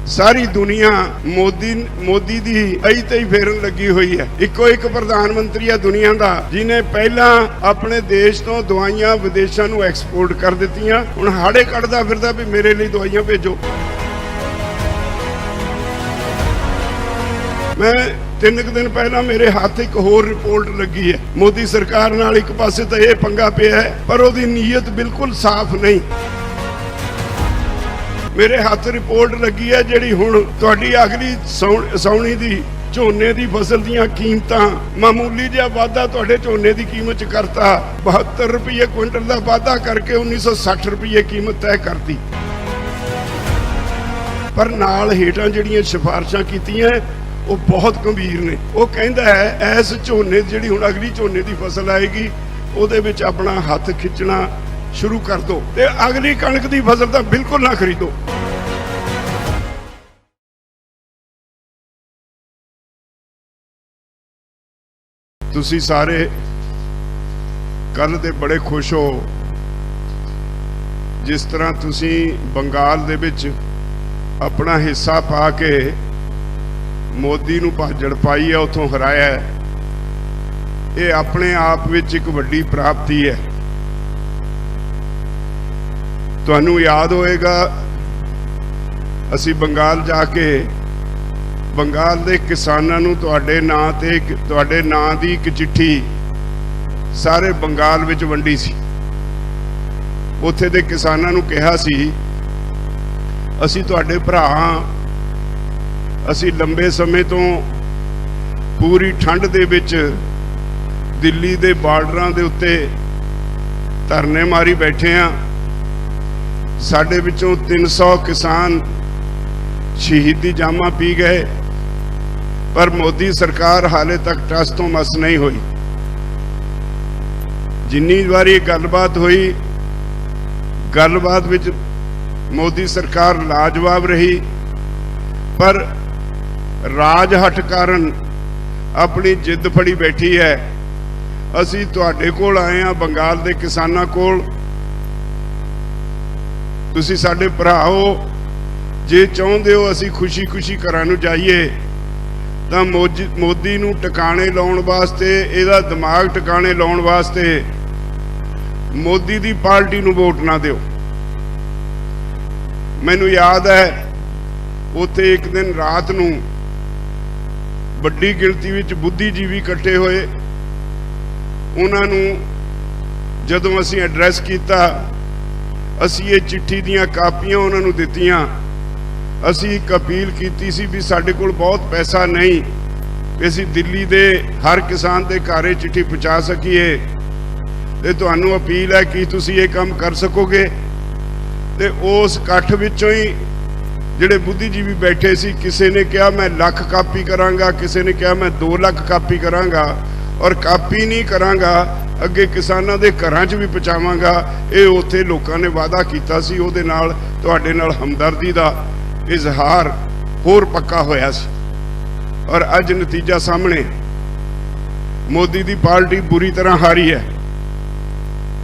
सारी दुनिया मोदी दी आई ते फेरन लगी हुई है। इको एक प्रधानमंत्री है दुनिया का जिन्हें पहला अपने देश तो दवाइयां विदेशों नूं एक्सपोर्ट कर दित्तियां, हुण हाड़े कढ़दा फिरदा भी मेरे लिए दवाइयां भेजो। मैं 3 दिन पहला मेरे हाथ एक होर रिपोर्ट लगी है। मोदी सरकार नाल एक पासे तो यह पंगा पिया है, पर उसकी नीयत बिल्कुल साफ नहीं। मेरे हाथ रिपोर्ट लगी है जिहड़ी हुण तुहाडी अगली सौणी दी झोने की फसल दीयां कीमतां मामूली जिहा वाधा तुहाडे झोने की कीमत च करता, 72 रुपये क्विंटल का वाधा करके 1960 रुपये कीमत तय करती। पर नाल हेठां जिहड़ियां सिफारिशां कीतियां वो बहुत गंभीर ने। वो कहता है इस झोने जिहड़ी हुण अगली झोने की फसल आएगी ਉਹਦੇ ਵਿੱਚ अपना हथ खिंचना शुरू कर दो ते अगली कणक की फसल तो बिल्कुल ना खरीदो। तुसी सारे कल दे बड़े खुश हो जिस तरह तुसी बंगाल दे विच अपना हिस्सा पा के मोदी नूं भाजड़ पाई है, उथों हराया है। ये अपने आप विच एक वड्डी प्राप्ति है। तुहानूं याद होएगा असी बंगाल जाके बंगाल दे किसानां नूं तुहाडे नां ते तुहाडे नां दी एक चिट्ठी सारे बंगाल विच वंडी सी। उत्थे दे किसानां नूं कहा सी असी तुहाडे भरा हां, असी लंबे समय तो पूरी ठंड दे विच दिल्ली दे बार्डरां दे उत्ते धरने मारी बैठे हैं। साडे विचों 300 किसान शहीदी जामा पी गए, पर मोदी सरकार हाले तक टस तो मस नहीं हुई। जिन्नी बारी गलबात हुई, गलबात विच मोदी सरकार लाजवाब रही, पर राजहट कारण अपनी जिद फड़ी बैठी है। असी तुहाडे कोल आए हैं बंगाल दे किसानां कोल, तुसी साडे भरा हो, जे चाहुंदे हो असी खुशी खुशी घरां नूं जाइए तां मोदी नूं टिकाणे लाउण वास्ते, इहदा दिमाग टिकाणे लाउण वास्ते मोदी दी पार्टी नूं वोट ना दिओ। मैनूं याद है उत्थे एक दिन रात नूं वड्डी गिणती विच बुद्धिजीवी इकट्ठे होए। उन्हां नूं जदों असीं एड्रैस कीता, असीं ये चिट्ठी दीयां कापियां उन्हां नूं दित्तियां। असीं एक अपील कीती सी भी साडे कोल बहुत पैसा नहीं कि असीं दिल्ली दे हर किसान दे घरे चिट्ठी पहुंचा सकीए, ते तुहानूं अपील है कि तुसीं ये काम कर सकोगे। ते उस इकट्ठ विचों ही जिहड़े बुद्धिजीवी बैठे सी, किसी ने कहा मैं 1 लाख कापी करांगा, किसी ने कहा मैं 2 लाख कापी करांगा, और कापी नहीं करांगा अगे किसानां दे घरां च भी पहुंचावांगा। ये उत्थे लोकां ने वादा कीता सी, उहदे नाल तुहाडे नाल हमदर्दी दा इजहार होर पक्का होया सी। और अज नतीजा सामने, मोदी दी पार्टी बुरी तरह हारी है।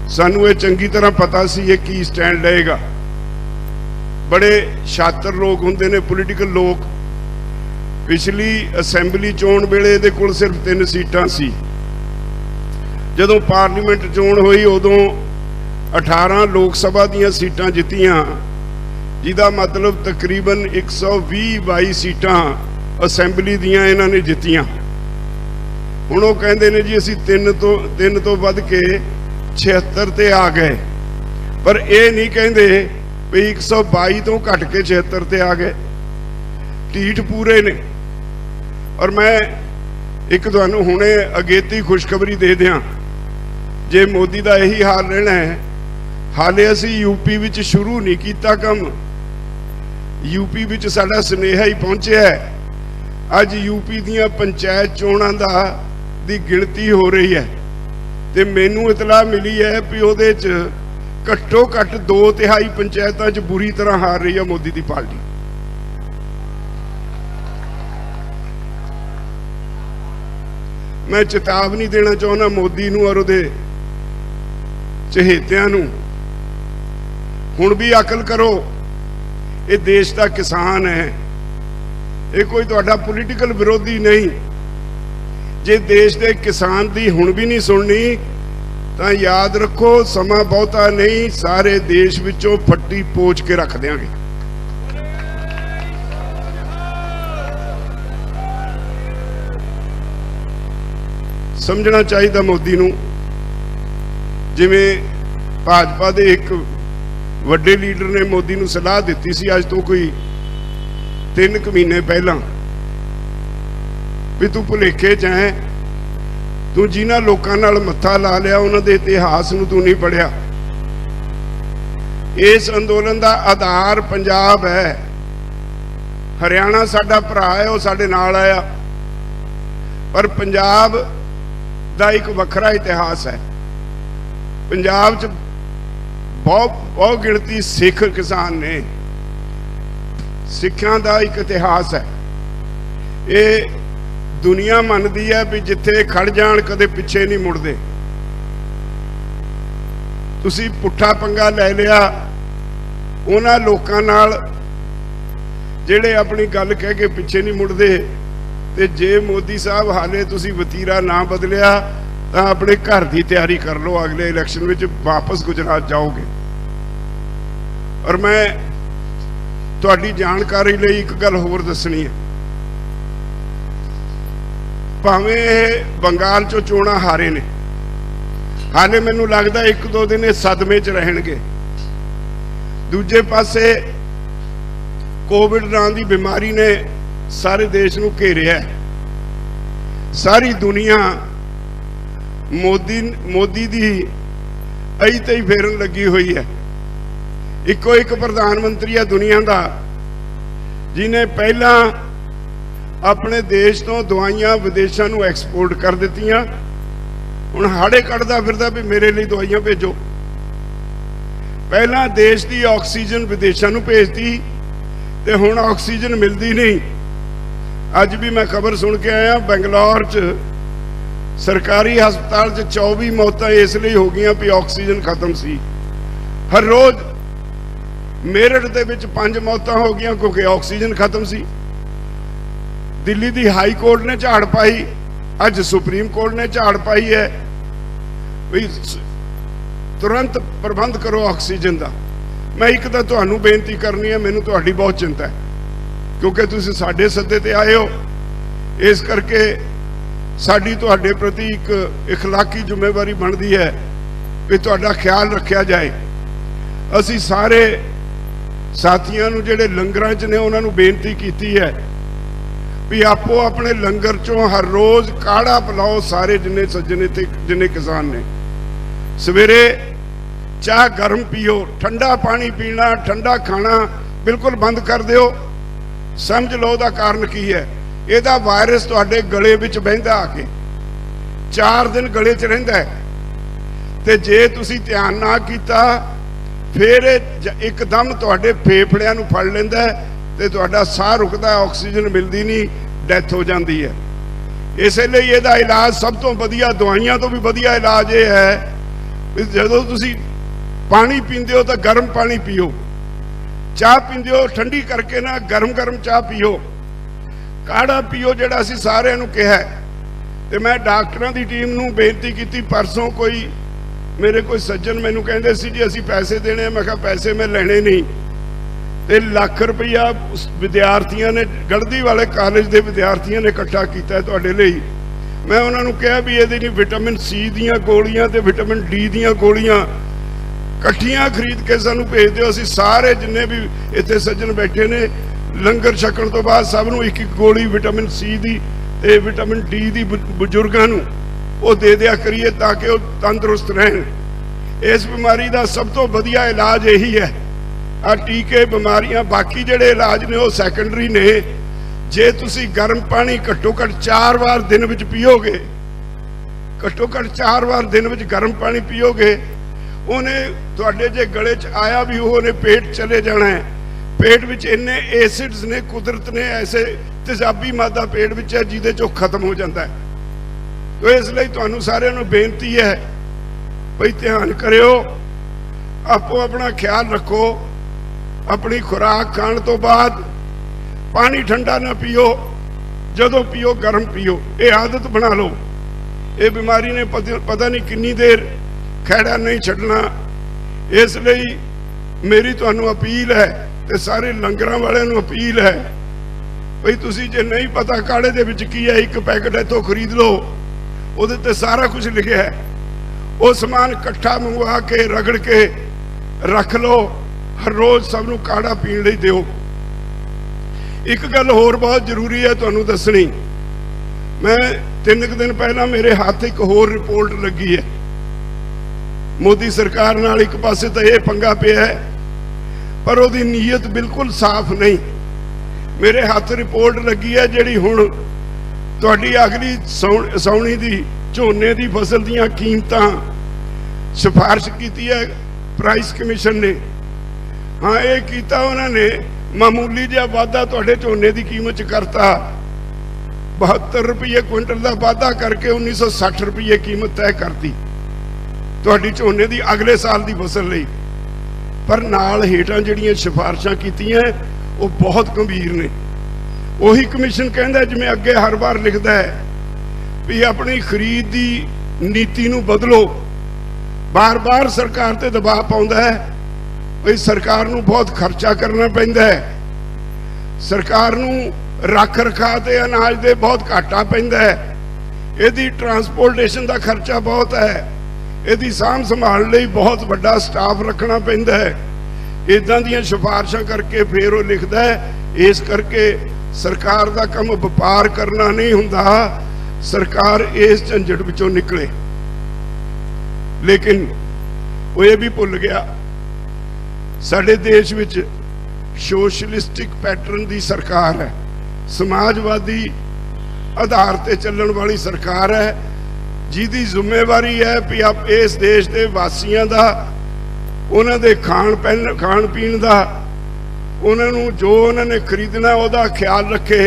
सानू ये चंगी तरह पता सी ये की स्टैंड लेगा। बड़े शातिर लोग होंदे ने, पोलीटिकल लोग। पिछली असैंबली चोण वेले दे कोल सिर्फ 3 सीटां सी। जदों पार्लीमेंट चोण हुई उदों 18 लोक सभा दीयां सीटां जित्तियां, जिहदा मतलब तकरीबन 120-22 सीटां असैंबली दीयां इन्हां ने जित्तियां। हुण ओह कहंदे ने जी असीं 3 तो वध के 76 ते आ गए, पर यह नहीं कहंदे भी 122 तो घट के 76 ते आ गए। ढीठ पूरे ने। और मैं एक तुहानूं हुणे अगेती खुशखबरी दे दियां, जे मोदी दा यही हाल रहना है, हाले असीं यूपी विच शुरू नहीं कीता काम। यूपी विच साडा सुनेहा ही पहुंचिया है। अज यूपी दीयां पंचायत चोणां दी गिणती हो रही है, ते मैनूं इतला मिली है भी उहदे च घट्टो घट्ट 2/3 पंचायतां च बुरी तरह हार रही है मोदी दी पार्टी। मैं चेतावनी देना चाहना मोदी नूं और उहदे चहेतियां नूं, हुण भी अकल करो। ये देश का किसान है, ये कोई तुहाडा पोलीटिकल विरोधी नहीं। जे देश के किसान दी हुण भी नहीं सुननी तो याद रखो समा बहुता नहीं, सारे देश विचों फट्टी पोच के रख देंगे। समझना चाहिए मोदी नूं, जिवें भाजपा दे एक वड्डे लीडर ने मोदी नूं सलाह दित्ती सी अज तो कोई 3 महीने पहला भी तू भुलेखे च है, तू जिन्हां लोकां नाल मत्था ला लिया उन्हां दे इतिहास नूं तू नहीं पढ़िया। इस अंदोलन का आधार पंजाब है, हरियाणा साडा भरा है, वह साडे नाल आया, पर पंजाब दा एक वखरा इतिहास है। पंजाब च बहुत गिणती सिख किसान ने, सिखां दा एक इतिहास है। ये दुनिया मनदी है भी जिथे खड़ जाण कदे पिछे नहीं मुड़दे। तुसी पुट्ठा पंगा लै लिया उन्हां लोकां नाल जिहड़े अपनी गल कह के पिछे नहीं मुड़दे, ते जे मोदी साहब हाले तुसी वतीरा ना बदलिया तो अपने घर की तैयारी कर लो, अगले इलैक्शन में वापस गुजरात जाओगे। और मैं तुहाडी जानकारी लई एक गल होर दसनी है, भावें बंगाल चो चोणां हारे ने, हाले मैनूं लगदा 1-2 दिन इस सदमे च रहणगे। दूजे पासे कोविड नाम की बीमारी ने सारे देश नूं घेरिया है। सारी दुनिया मोदी दी अई तई फेरन लगी हुई है। इको एक प्रधानमंत्री है दुनिया का जिन्हें पहला अपने देश तो दवाइयां विदेशों नूं एक्सपोर्ट कर दित्तियां, हुण हाड़े कढ़दा फिरदा भी मेरे लिए दवाइयां भेजो। पहला देश की ऑक्सीजन विदेशों नूं भेजती ते हुण ऑक्सीजन मिलती नहीं। अज भी मैं खबर सुन के आया बंगलौर च सरकारी हस्पताल च 24 मौतां इसलिए हो गई भी ऑक्सीजन खत्म सी। हर रोज मेरठ दे विच 5 मौतां हो गई क्योंकि ऑक्सीजन खत्म सी। दिल्ली दी हाई कोर्ट ने झाड़ पाई, अज सुप्रीम कोर्ट ने झाड़ पाई है भी तुरंत प्रबंध करो ऑक्सीजन का। मैं एक तो तुहानू बेनती करनी है, मैनू तुहाडी बहुत चिंता है क्योंकि तुसीं साडे सद्दे ते आए हो, इस करके साडी तुहाडे प्रति एक इखलाकी जिम्मेवारी बनती है कि तुहाडा ख्याल रखा जाए। असीं सारे साथियों नूं जिहड़े लंगरां च ने उन्हां नूं बेनती कीती है भी आपो अपने लंगर चों हर रोज काढ़ा पिलाओ। सारे जिन्ने सज्जने थे जिन्ने किसान ने सवेरे चाह गर्म पियो, ठंडा पानी पीना, ठंडा खाना बिल्कुल बंद कर दिओ। समझ लो दा कारण की है, ਇਹਦਾ वायरस तुहाडे गले विच बहिंदा आके 4 दिन गले च रहिंदा है ते जे तुसी ध्यान ना कीता फिर एकदम तुहाडे फेफड़िਆਂ ਨੂੰ फड़ लैंदा है ते तुहाडा साह रुकदा, ऑक्सीजन मिलदी नहीं, डैथ हो जाती है। इसलिए ਇਹਦਾ इलाज सब तो वधिया, दवाइयां तो भी वधिया इलाज ये है भी जदों तुसी पानी पींदे हो तो गर्म पानी पियो, चाह पींदे हो ठंडी करके ना गर्म गर्म चाह पियो, काढ़ा पियो जिहड़ा असीं सारिआं नूं कहा है। ते मैं डॉक्टरां दी टीम नूं बेनती कीती, परसों कोई मेरे कोई सज्जन मैनूं कहंदे सी जी असीं पैसे देने, मैं कहा पैसे मैं लैणे नहीं। ते लाख रुपया विद्यार्थियों ने, गढ़दी वाले कॉलेज के विद्यार्थियों ने इकट्ठा किया है तुहाडे लई। मैं उन्होंने कहा भी ये विटामिन सी दियां गोलियां ते विटामिन डी दियां गोलियां इकट्ठियां खरीद के सानू भेज दिओ। असीं सारे जिन्ने भी इत्थे सज्जन बैठे ने लंगर छकण तो बाद सब नूं एक एक गोली विटामिन सी दी ते विटामिन डी दी बजुर्गां नूं वो दे दिया करिए ताकि वो तंदुरुस्त रहन। इस बीमारी का सब तो वधिया इलाज यही है। आ टीके बीमारियां बाकी जिहड़े इलाज ने वो सैकेंडरी ने। जे तुसी गर्म पानी घट्टो घट 4 बार दिन विच पीओगे, घट्टो घट 4 बार दिन विच गर्म पानी पीओगे, उन्हें तुहाडे जे गले च आया भी उन्हें पेट चले जाना है। पेट विच इन्ने एसिड्स ने, कुदरत ने ऐसे तेजाबी मादा पेट विच है जिहदे चों खत्म हो जाता है। तो इसलिए तुहानू सारिआं नूं बेनती है भई ध्यान करिओ, आपो अपना ख्याल रखो। अपनी खुराक खाण तो बाद पानी ठंडा ना पियो, जदों पियो गर्म पियो, ये आदत बना लो। ये बीमारी ने पता नहीं कितनी देर खैड़ा नहीं छड्डना। इसलिए मेरी तुहानू अपील है ते सारे लंगरां वालियां नू अपील है, भाई तुसी जे नहीं पता काढ़े दे विच की है, एक पैकेट इत्थों खरीद लो, उहदे ते सारा कुछ लिखिया है। वो समान इकट्ठा मंगवा के रगड़ के रख लो, हर रोज सब नू काढ़ा पीण लई दिओ। एक गल होर बहुत जरूरी है तुहानू दसनी, मैं 3 दिन पहला मेरे हाथ एक होर रिपोर्ट लगी है। मोदी सरकार नाल एक पासे तो यह पंगा पिया है, पर उसकी नीयत बिल्कुल साफ नहीं। मेरे हाथ रिपोर्ट लगी है जिहड़ी हुण तुहाडी अगली सौणी दी झोने की फसल दीयां कीमतां सिफारिश की है प्राइस कमीशन ने। हाँ, ये कीता उन्होंने मामूली जिहा वाधा तुहाडे झोने की कीमत च करता। 72 रुपये क्विंटल का वाधा करके 1960 रुपये कीमत तय करती तुहाडी झोने की अगले साल की फसल लई। पर नाल हेठां जिहड़ियां सिफारिशां कीतियां वो बहुत गंभीर ने। उही कमीशन कहंदा जिवें अगे हर बार लिखदा है भी अपनी खरीद की नीति नूं बदलो। बार बार सरकार ते दबाव पाउंदा है भाई सरकार नूं बहुत खर्चा करना पैंदा है, सरकार नूं रख रखा ते अनाज दे बहुत घाटा पैंदा है, इहदी ट्रांसपोर्टेशन का खर्चा बहुत है, इहदी साम संभाल लई बहुत बड़ा स्टाफ रखना पैंदा है। इदां दीयां सिफारिशां करके फिर वो लिखदा है इस करके सरकार का काम व्यापार करना नहीं हुंदा, सरकार इस झंझट विचों निकले। लेकिन वो ये भी भुल गया साडे देश विच सोशलिस्टिक पैटर्न की सरकार है, समाजवादी आधार ते चलण वाली सरकार है, जिहदी जिम्मेवारी है भी आप इस देश के वासियों का उन्हां दे खाण पीण का उन्होंने जो उन्होंने खरीदना उहदा ख्याल रखे।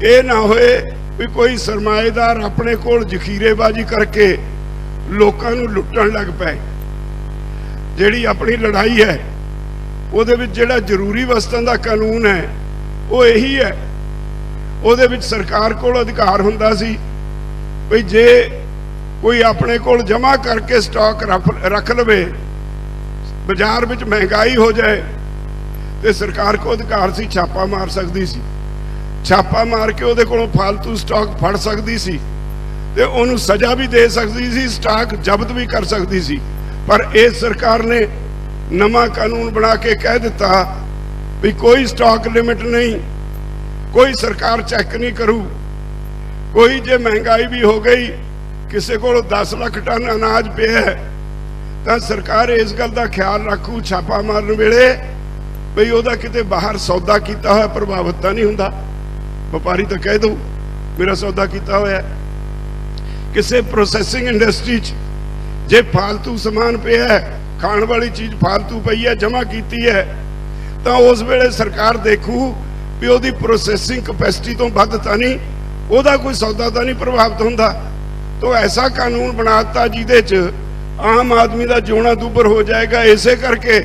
ये ना होए भी कोई सरमाएदार अपने कोल जखीरेबाजी करके लोकां नूं लुट्टण लग पे। जिहड़ी अपनी लड़ाई है उहदे विच जिहड़ा जरूरी वस्तां दा कानून है वो यही है। उहदे विच सरकार कोल अधिकार हुंदा सी भी जे कोई अपने कोल जमा करके स्टॉक रख लवे, बाजार विच महंगाई हो जाए तो सरकार को अधिकार सी छापा मार सकती सी, छापा मार के उहदे कोलों फालतू स्टॉक फड़ सकती सी ते उहनूं सज़ा भी दे सकती सी, स्टॉक जब्त भी कर सकती सी। पर इस सरकार ने नवा कानून बना के कह दिता भी कोई स्टॉक लिमिट नहीं, कोई सरकार चेक नहीं करू, कोई जे महंगाई भी हो गई किसी को 10 लाख टन अनाज पे है तो सरकार इस गल का ख्याल रखू छापा मारन वेले बई ओदा किते बाहर सौदा किया होया प्रभावित तो नहीं हुंदा। व्यापारी तो कह दो मेरा सौदा किया होया। किसी प्रोसैसिंग इंडस्ट्री जे फालतू समान पे है, खाण वाली चीज फालतू पई है, जमा की है, तो उस वेले सरकार देखू भी ओदी प्रोसैसिंग कैपेसिटी तो वध तां नहीं, ओदा कोई सौदा तो नहीं प्रभावित हुंदा। तो ऐसा कानून बनाता जिहदे च आम आदमी का जिउणा दुभर हो जाएगा। इसे करके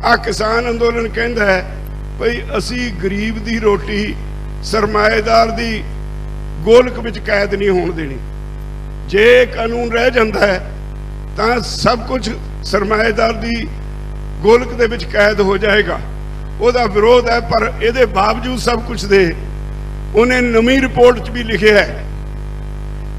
आ किसान अंदोलन कहता है भाई असी गरीब की रोटी सरमाएदार की गोलक विच कैद नहीं होण देनी। जे कानून रह जाता है तो सब कुछ सरमाएदार की गोलक दे विच कैद हो जाएगा। उसका विरोध है, पर इहदे बावजूद सब कुछ दे उन्हें नवी रिपोर्ट च भी लिखे है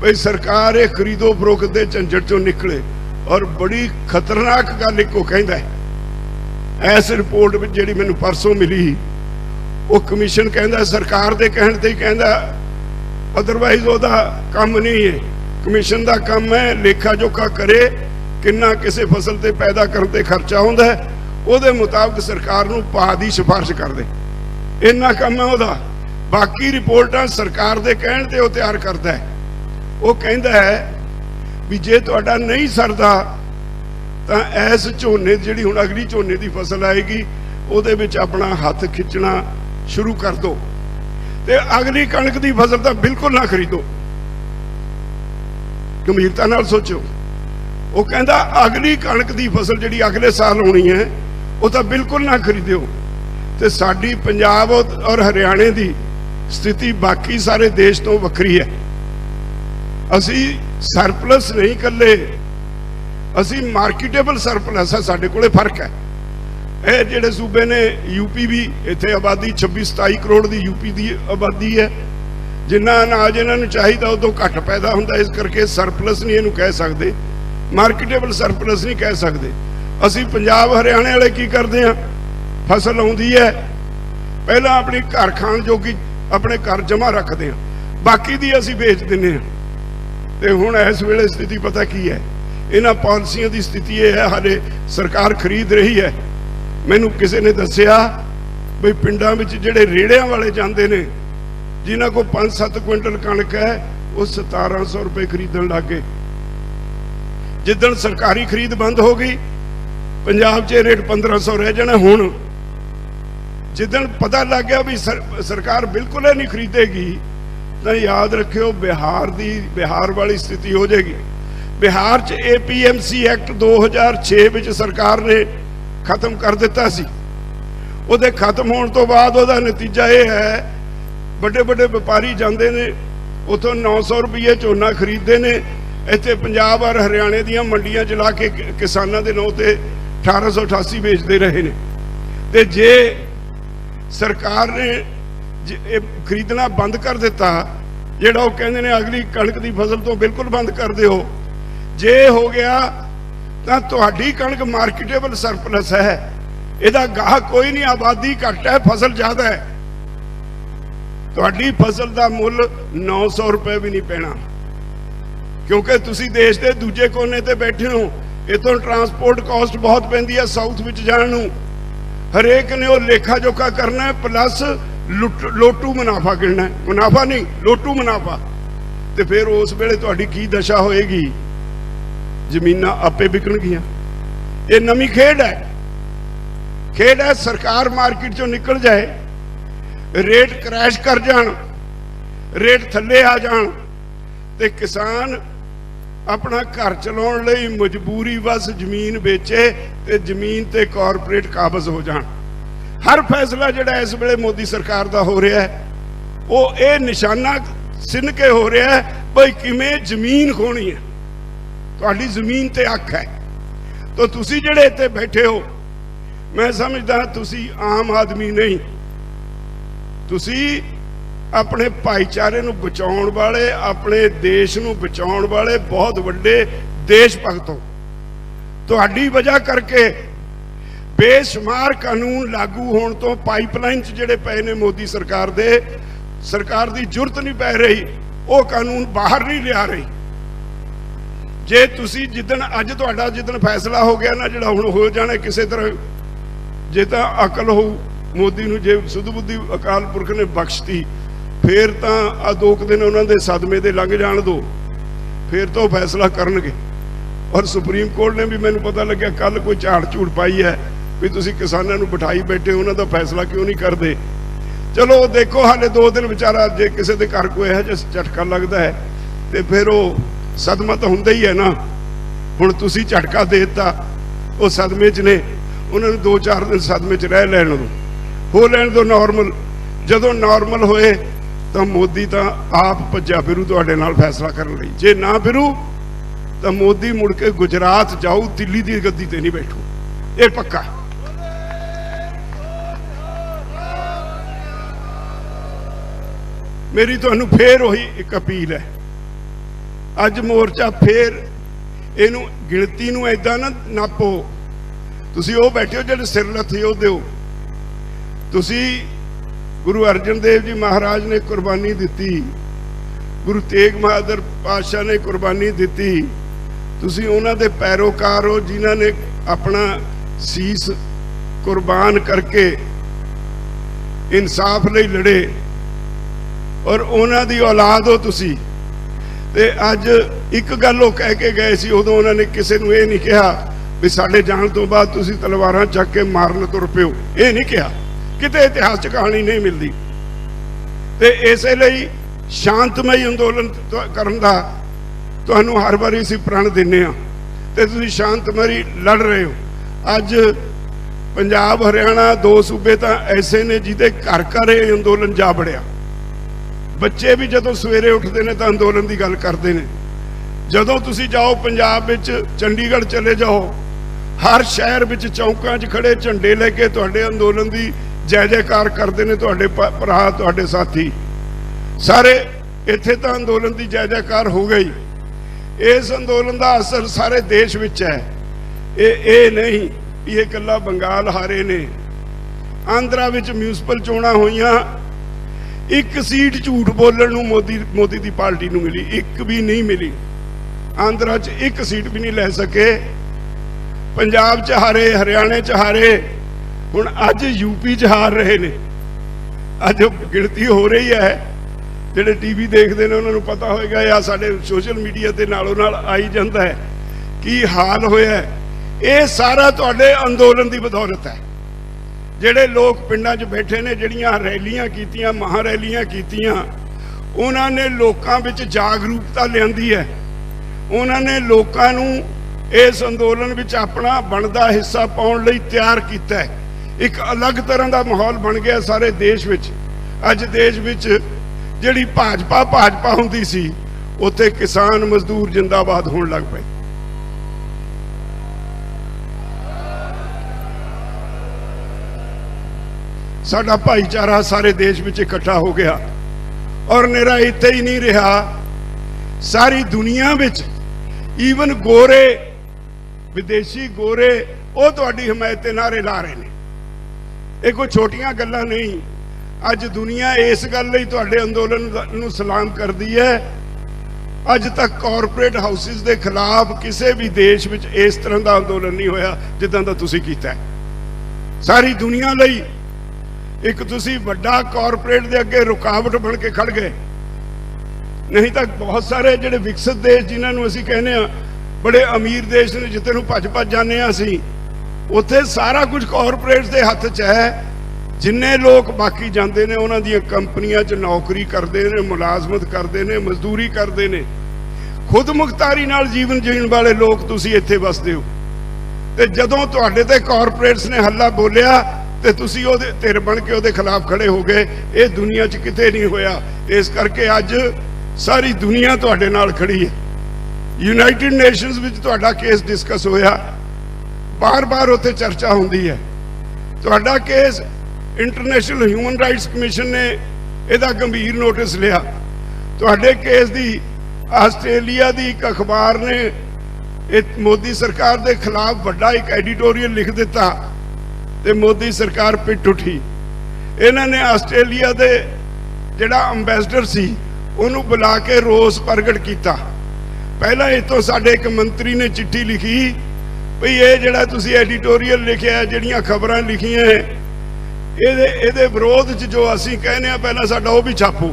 भाई सरकार ये खरीदो फरोख्त के झंझट चों निकले। और बड़ी खतरनाक गल एक कहता है इस रिपोर्ट में जी मैनू परसों मिली, वो कमीशन कहता सरकार के कहने ते ही कहता, अदरवाइज वह काम नहीं है। कमीशन का काम है लेखा जोखा करे किन्ना किसी फसल से पैदा करने ते खर्चा होंदा है, उहदे मुताबिक सरकार नूं भाव दी सिफारिश कर दे, इन्ना काम है वह। बाकी रिपोर्टां सरकार के कहने ते वो तैयार करता है। वो कहता है भी जे तुहाडा नहीं सरदा तो इस झोने जिहड़ी हुण अगली झोने की फसल आएगी उहदे विच अपना हथ खिंचना शुरू कर दो, ते अगली कणक की फसल तो बिल्कुल ना खरीदो। गंभीरता नाल सोचो। वो कहता अगली कणक की फसल जिहड़ी अगले साल होनी है वो तो बिल्कुल ना खरीदो, ਤੇ ਸਾਡੀ ਪੰਜਾਬ और हरियाणे की स्थिति बाकी सारे देश तो वक्री है। असी सरप्लस नहीं कले, असी मार्केटेबल सरप्लस है, साडे कोले फर्क है। ये जिहड़े सूबे ने यूपी भी इत्थे आबादी 26-27 करोड़ की यूपी की आबादी है, जिन्ना अनाज इन्होंने चाहिए उदों घट पैदा होंदा, इस करके सरप्लस नहीं इहनूं कह सकते, मार्केटेबल सरप्लस नहीं कह सकते। असी पंजाब हरियाणे वाले की करते हैं, फसल आउंदी है पहला अपनी घर खाण जोगी अपने घर जमा रखते हैं, बाकी दी असी बेच दिंदे हां। ते हुण इस वेले स्थिति पता की है, इन्हां पॉलिसियां दी स्थिति ये है, हाले सरकार खरीद रही है। मैनूं किसी ने दस्सिया बई पिंडां विच जिहड़े रेड़ियां वाले जांदे ने, जिन्हां कोल 5-7 क्विंटल कणक है, वो 1700 रुपए खरीदण लग गए। जिद्दण सरकारी खरीद बंद हो गई, पंजाब च रेट 1500 रह जाना। हुण जिद्दण पता लग गया भी सरकार बिल्कुल ही नहीं खरीदेगी, तो याद रखियो बिहार वाली स्थिति हो जाएगी। बिहार च APMC एक्ट 2006 विच सरकार ने खत्म कर दिता सी। उहदे खत्म होने तो बाद उहदा नतीजा यह है, बड़े बड़े व्यापारी जाते ने उतों 900 रुपये झोना खरीदते ने, इत्थे पंजाब और हरियाणे दीयां मंडियां च ला के किसानां दे नौं ते 1888 बेचते रहे ने। ते जे सरकार ने खरीदना बंद कर दिता, जिहड़ा वो कहंदे ने अगली कणक की फसल तो बिल्कुल बंद कर दिओ, जे हो गया तो तुहाडी कणक मार्केटेबल सरप्लस है, इहदा गाहक कोई नहीं, आबादी घट है, फसल ज्यादा है, तुहाडी फसल का मुल 900 रुपए भी नहीं पैना, क्योंकि तुसी देश के दूजे कोने ते बैठे हो। इतों ट्रांसपोर्ट कॉस्ट बहुत पैंदी है साउथ विच जाण नूं, हरेक ने वो लेखा जोखा करना है, प्लस लोटू मुनाफा गिनना है, मुनाफा नहीं लोटू मुनाफा। तो फिर उस वेले तुहाडी की दशा होएगी, जमीनां आपे विकणगियां। ये नवीं खेड है, खेड है सरकार मार्केट चों निकल जाए, रेट क्रैश कर जान, रेट थले आ जान, ते किसान अपना घर चलाउण लई मजबूरी बस जमीन बेचे ते जमीन ते कॉरपोरेट काबज हो जान। हर फैसला जिहड़ा इस वेले मोदी सरकार दा हो रहा है, वो ये निशाना सिन के हो रहा है भाई किवें जमीन खोनी है, तुहाडी जमीन ते हक है। तो तुसी जिहड़े इत्थे बैठे हो, मैं समझदा तुसी आम आदमी नहीं, तुसी अपने भाईचारे नूं बचाउण वाले, अपने देश नूं बचाउण वाले बहुत वड्डे देश भगत हो। तुहाडी वजह करके बेशुमार कानून लागू होने तो पाइपलाइन जिहड़े पए ने मोदी सरकार दे, सरकार दी जुरत नहीं पै रही, वो कानून बाहर नहीं लिया रही। जे तुसी जिदन अज तुहाडा जिदन फैसला हो गया ना, जिहड़ा हुण हो जाना किसी तरह, जे तां अकल हो मोदी नूं, जे सुध बुद्धि अकाल पुरख ने बख्शती, फिर तो आ 2 दिन उन्होंने सदमे दे लंघ जान दो, फिर तो फैसला करनगे। और सुप्रीम कोर्ट ने भी मैनू पता लग्या कल कोई झाड़ झूड़ पाई है भी तुसी किसानों नूं बिठाई बैठे, उन्होंने फैसला क्यों नहीं करते। चलो देखो हाले 2 दिन बेचारा जे किसी के घर कोई है जिस झटका लगता है तो फिर वो सदमा तो हुंदा ही है ना। हुण तुसी झटका दे दिता, वो सदमे च ने, उन्होंने 2-4 दिन सदमे च रह लैण दो, हो लैण दो नॉर्मल। जदों नॉर्मल होए तो मोदी तो आप भज्या फिरू तुहाडे नाल फैसला करन लई, जे ना फिरू तो मोदी मुड़ के गुजरात जाऊ, दिल्ली की गद्दी ते नहीं बैठू, ये पक्का। मेरी तुहानू फिर वही एक अपील है, अज मोर्चा फिर इनू गिणती नू ऐदां ना नापो, तुसी वो बैठे हो जिहड़े सिर लत्थे हो दिओ। तुसी गुरु अर्जन देव जी महाराज ने कुर्बानी दी, गुरु तेग बहादुर पातशाह ने कुर्बानी दी, तुसी उन्हां दे पैरोकार हो जिन्हां ने अपना सीस कुर्बान करके इंसाफ लई लड़े, और उन्हां दी औलाद हो तुसी। ते अज एक गल वो कह के गए सी, उदों उन्होंने किसी नूं ये नहीं कहा भी साडे जाण तो बाद तुसी तलवारां चक के मारन तुर पिओ, ये नहीं कहा, किते इतिहास च कहानी नहीं मिलती। तो इस शांतमई अंदोलन करन दा तुहानू हर बारी असीं प्रण दिंदे हां, ते तुसीं शांतमई लड़ रहे हो। अज पंजाब हरियाणा 2 सूबे तो ऐसे ने जिदे घर घर ये अंदोलन जा बड़िया। बच्चे भी जदों सवेरे उठते हैं तो अंदोलन की गल करते हैं। जदों तुसी जाओ पंजाब विच, चंडीगढ़ चले जाओ, हर शहर विच चौंकां 'च खड़े झंडे लेके तुहाडे अंदोलन की जय जयकार करते हैं। तुहाडे भरा, तुहाडे साथी सारे इत्थे तो अंदोलन की जय जयकार हो गई। इस अंदोलन का असर सारे देश विच है। ये नहीं ये कला बंगाल हारे ने। आंध्रा विच म्यूनसिपल चोणां होईयां, एक सीट झूठ बोलण नूं मोदी दी पार्टी नूं मिली, एक भी नहीं मिली। आंध्रा च एक सीट भी नहीं लै सके। पंजाब च हारे, हरियाणे च हारे, हुण अज यूपी च हार रहे ने। अज गिणती हो रही है। जिहड़े टीवी देखते हैं उन्होंने पता होएगा या साडे सोशल मीडिया ते नालों नाल आई जाता है कि हाल होया है। ये सारा तुहाडे अंदोलन की बदौलत है। जिहड़े लोग पिंडां 'च बैठे ने, जिहड़ियां रैलियां कीतियां, महारैलियां कीतियां, उन्होंने लोकां विच जागरूकता लिआंदी है। उन्होंने लोकां नूं इस अंदोलन विच अपना बनदा हिस्सा पाउण लई तैयार कीता है। एक अलग तरह का माहौल बन गया सारे देश विच। अज देश विच जिहड़ी भाजपा हुंदी सी, उत्थे किसान मजदूर जिंदाबाद होण लग पए। साडा भाईचारा सारे देश विच इकट्ठा हो गया। और निरा इत्थे ही नहीं रहा, सारी दुनिया विच ईवन गोरे, विदेशी गोरे, वो तुहाडी हिमायत ते नारे ला रहे हैं। ये कोई छोटियां गल्लां नहीं। अज दुनिया इस गल लई तुहाडे अंदोलन नूं सलाम करदी है। अज तक कॉरपोरेट हाउसिस के खिलाफ किसी भी देश विच इस तरह का अंदोलन नहीं होया जिद्दां दा तुसीं कीता है। सारी दुनिया लई एक तुसीं वड्डा कॉरपोरेट दे अगे रुकावट बन के खड़ गए। नहीं तो बहुत सारे जिहड़े विकसित देश जिन्हां नूं असीं कहने आ बड़े अमीर देश ने, जिथे नूं भज भज जाने असीं, उत्थे सारा कुछ कॉरपोरेट्स दे हत्थ च है। जिन्ने लोग बाकी जाते हैं उन्हों दी कंपनियां च नौकरी करते हैं, मुलाजमत करते हैं, मजदूरी करते हैं। खुद मुख्तारी नाल जीवन जीण वाले लोग तुसीं इत्थे वसदे हो। ते जदों तुहाडे ते कॉरपोरेट्स ने हल्ला बोलिया ते तुसीं ओहदे धिर बन के ओहदे खिलाफ खड़े हो गए। ये दुनिया च किते नहीं होया। इस करके अज सारी दुनिया तुहाडे नाल खड़ी है। यूनाइटेड नेशनस विच तुहाडा केस डिस्कस होया, बार बार उत्थे चर्चा हुंदी है। तुहाडा case international human rights commission ने इहदा गंभीर नोटिस लिया। तुहाडे केस दी आस्ट्रेलिया दी एक अखबार ने मोदी सरकार के खिलाफ बड़ा एक एडिटोरियल लिख दिता ते मोदी सरकार पिट उठी। इन्हां ने आस्ट्रेलिया दे जिहड़ा अंबैसडर सी उहनूं बुला के रोस प्रगट किया। पहला इतों साडे एक मंत्री ने चिट्ठी लिखी भी ये जिहड़ा तुसीं एडिटोरियल लिखिया, जिहड़ियां खबरां लिखियां ये विरोध च जो असीं कहने आ पहला साडा वो भी छापो।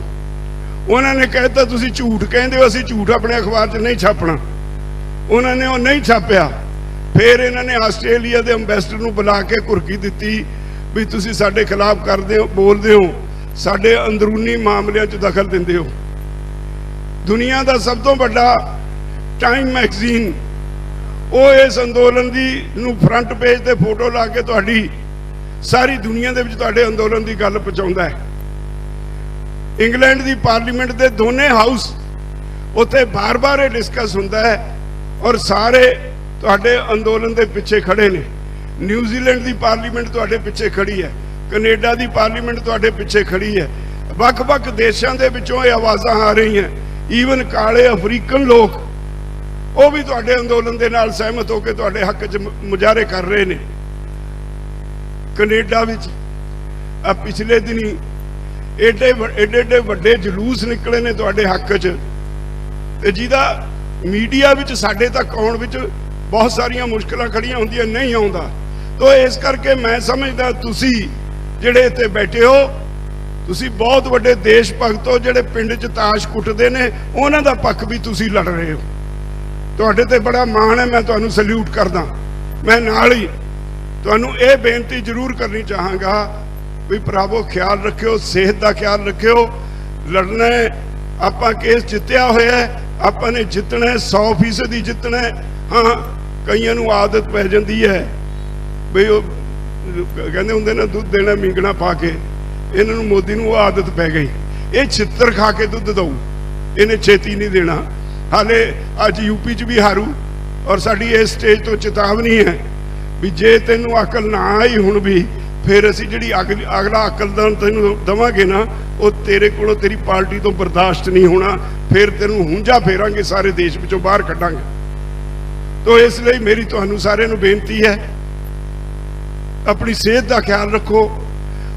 उन्होंने कहता तुसीं झूठ कहंदे हो, असीं झूठ अपने अखबार च नहीं छापना। उन्होंने वो नहीं छापिया। फिर इन्होंने आस्ट्रेलिया के अंबैसडर नूं बुला के घुरकी दी भी तुसीं साडे खिलाफ करदे हो, बोलदे हो, साडे अंदरूनी मामलिਆਂ च दखल दिंदे हो। दुनिया का सब तो बड़ा टाइम मैगजीन वो इस अंदोलन की नूं फ्रंट पेज ते फोटो ला के तुहाडी सारी दुनिया दे विच तुहाडे अंदोलन की गल पहुंचाउंदा है। इंग्लैंड की पार्लीमेंट के दोने हाउस उत्थे बार बार ये डिस्कस हुंदा है और सारे तुहाडे अंदोलन के पिछे खड़े ने। न्यूजीलैंड की पार्लीमेंट तुहाडे पिछे खड़ी है, कनेडा की पार्लीमेंट तुहाडे पिछे खड़ी है। वख-वख देशों के विचों ये आवाज़ां आ रही हैं। ईवन काले अफ्रीकन लोग वो भी तुहाडे अंदोलन के नाल सहमत होकर तुहाडे हक च मुजाहरे कर रहे हैं। कनेडा विच पिछले दिनी एडे एडे वड्डे जलूस निकले ने तुहाडे हक च, ते जिहदा मीडिया विच साडे तक आउण विच बहुत सारियां मुश्किलां खड़ियां हुंदियां नहीं आउंदा। तो इस करके मैं समझदा तुसीं जिहड़े इत्थे बैठे हो, तुसीं बहुत वड्डे देश भगत हो। जिहड़े पिंड च ताश कुੱਟਦੇ ने उन्हां दा पक्ष भी तुसीं लड़ रहे हो। तुहाडे ते बड़ा माण है, मैं तुहानूं सल्यूट करदा। मैं नाल ही तुहानूं ये बेनती जरूर करनी चाहांगा भी भरावो ख्याल रखियो, सेहत का ख्याल रखियो। लड़ना है, आपां केस जित्तिया होया है, आपां ने जितना है, 100% ही जितना है। हाँ, कईयां नूं आदत पै जांदी है भी कहते होंगे ना दुध देना मींगना पा के, इन्हों मोदी नूं आदत पै गई, ये छित्तर खा के दुध दऊ, इन्हें छेती नहीं देना। हाले अज यूपी च भी हारू, और साडी इस स्टेज तो चेतावनी है भी जे तेनू अकल ना आई हुण भी, फिर असी जिहड़ी अगला अकलदान तेनू दवांगे ना, वो तेरे कोलों तेरी पार्टी तो बर्दाश्त नहीं होना, फिर तेनू हुंजा फेरांगे, सारे देश विचों बाहर कड्डांगे। तो इसलिए मेरी तुहानू सारिआं नू बेनती है, अपनी सेहत का ख्याल रखो,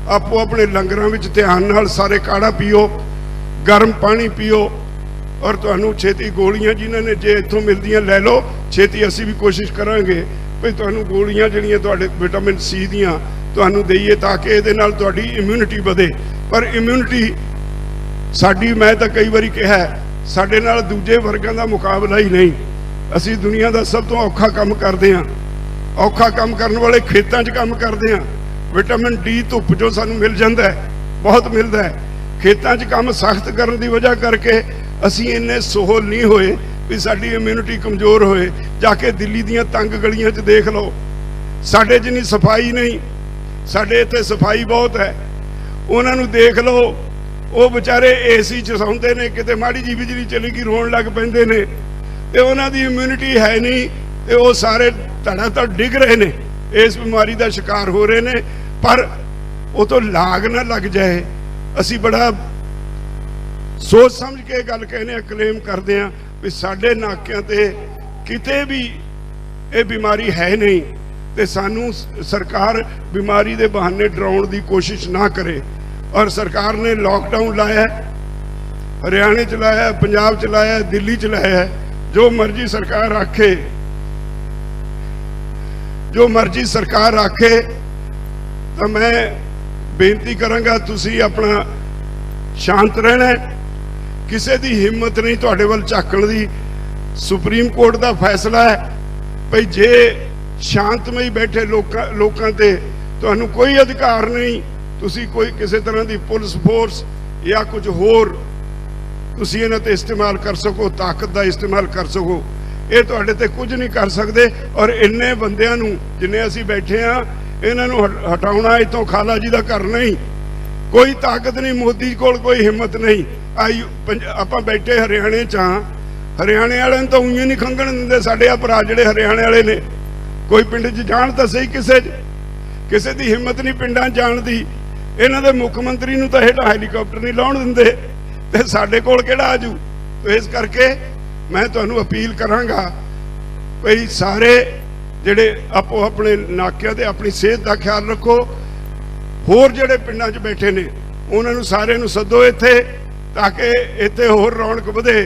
आपो अपने लंगरां विच ध्यान नाल सारे काढ़ा पीओ, गर्म पानी पीओ, और तुहानू छेती गोलियां जिन्हां ने जे इत्थों मिलदियां लै लो, छेती असी भी कोशिश करांगे भी तुहानू गोलियां जिहड़ियां तुहाडे विटामिन सी दियां तुहानू दईए, ताकि इहदे नाल तुहाडी इम्यूनिटी वधे। पर इम्यूनिटी साडी, मैं तो कई बारी कहा, साडे नाल दूजे वर्गां दा मुकाबला ही नहीं। असी दुनिया का सब तो औखा काम करते हैं, औखा काम करने वाले खेतों च काम करते हैं। विटामिन डी धुप जो सानू मिल जाता है, बहुत मिलता है। खेतों च काम सख्त करने की वजह करके असी इन्ने सोहल नहीं होए भी साडी इम्यूनिटी कमजोर होए। जाके दिल्ली दियां तंग गलियां च देख लो, साडे च नहीं सफाई नहीं, साडे इत्थे सफाई बहुत है। उन्होंने देख लो, वो बेचारे एसी च सौंदे ने, किते माड़ी जी बिजली चली गई रोन लग पैंदे ने, ते उन्हां दी इम्यूनिटी है नहीं, ते वो सारे धड़ाधड़ डिग रहे ने, इस बीमारी का शिकार हो रहे ने। पर वो तो लाग ना लग जाए, असी बड़ा सोच समझ के गल कहने, क्लेम करते हैं भी साडे नाकियां ते किते भी ये बीमारी है नहीं, ते सानू सरकार बीमारी के बहाने डराउण की कोशिश ना करे। और सरकार ने लॉकडाउन लाया, हरियाणे च लाया, पंजाब च लाया, दिल्ली च लाया, जो मर्जी सरकार आखे, जो मर्जी सरकार आखे। तो मैं बेनती करांगा, तुसी अपना शांत रहना, किसी की हिम्मत नहीं तुहाडे वल झाकण दी। सुप्रीम कोर्ट का फैसला है भाई, जे शांतमई बैठे लोकां ते तुहानू कोई अधिकार नहीं, तुसी कोई किसी तरह की पुलिस फोर्स या कुछ होर तुसी इन्हां ते इस्तेमाल कर सको, ताकत का इस्तेमाल कर सको, ये तुहाडे ते कुछ नहीं कर सकते। और इन्ने बंदियां नू जिन्ने असी बैठे हाँ, इन्हां नू हटाउणा इतों खाला जी का घर नहीं, कोई ताकत नहीं, मोदी कोल कोई हिम्मत नहीं। आपां बैठे हरियाणे च हाँ, हरियाणे वाले तो उइयां नहीं खंघण दिंदे, साडे आ भरा जिहड़े हरियाणे वाले ने, कोई पिंड च जाण तां सही, किसे दी हिम्मत नहीं पिंडां जाण दी। इन्हां दे मुख मंत्री नूं तां हेठां हैलीकाप्टर नहीं लाउण दिंदे, ते साडे कोल किहड़ा आजू। तो इस करके मैं तुहानू अपील करांगा भई सारे जिहड़े आपो अपने नाकिਆਂ ते अपनी सेहत का ख्याल रखो। होर जिहड़े पिंडां 'च बैठे ने उन्हां नूं सारे नूं सद्दो इत्थे, ताकि इत्थे होर रौनक वधे,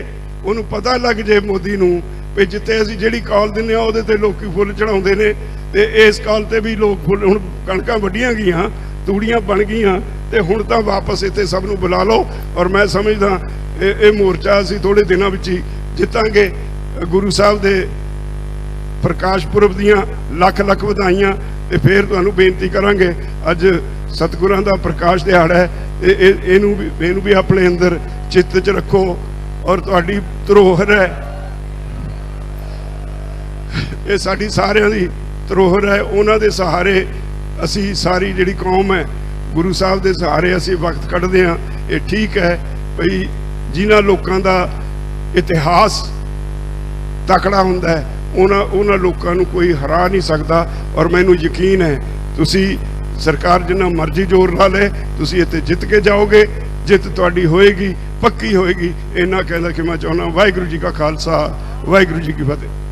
उन्होंने पता लग जाए मोदी नूं भी जिते असीं जिहड़ी कॉल दिंदे आ उहदे ते लोकी फुੱਲ चढ़ाउंदे ने, ते इस कॉल ते भी लोग फुੱਲ, हुण कणकां वड्डियां गईयां, तूड़ियां बन गईयां, ते हुण तां वापस इत्थे सब नूं बुला लो। और मैं समझदा ये मोर्चा असीं थोड़े दिनां विच ही जितांगे। गुरु साहब दे प्रकाश पुरब दियां लख लख वधाइयां। ते फिर तुहानूं बेनती करांगे, अज सतगुरां दा प्रकाश दिहाड़ा है, इनू भी अपने अंदर चित्त च रखो। और तुहाडी धरोहर है, ये साडी सारिआं दी धरोहर है। उन्हां दे सहारे असी सारी जिहड़ी कौम है, गुरु साहब दे सहारे असी वक्त कढ़दे हां। ये ठीक है भई जिन्हां लोकां दा इतिहास तकड़ा हुंदा है, उन्हां लोकां नूं कोई हरा नहीं सकदा। और मैनूं यकीन है तुसी सरकार जिन्ना मर्जी जोर ला ले, तुसी इत्थे जित के जाओगे, जित तुहाडी होएगी, पक्की होएगी। इन्ना कहंदा कि मैं चाहुंदा वाहिगुरू जी का खालसा, वाहिगुरू जी की फतेह।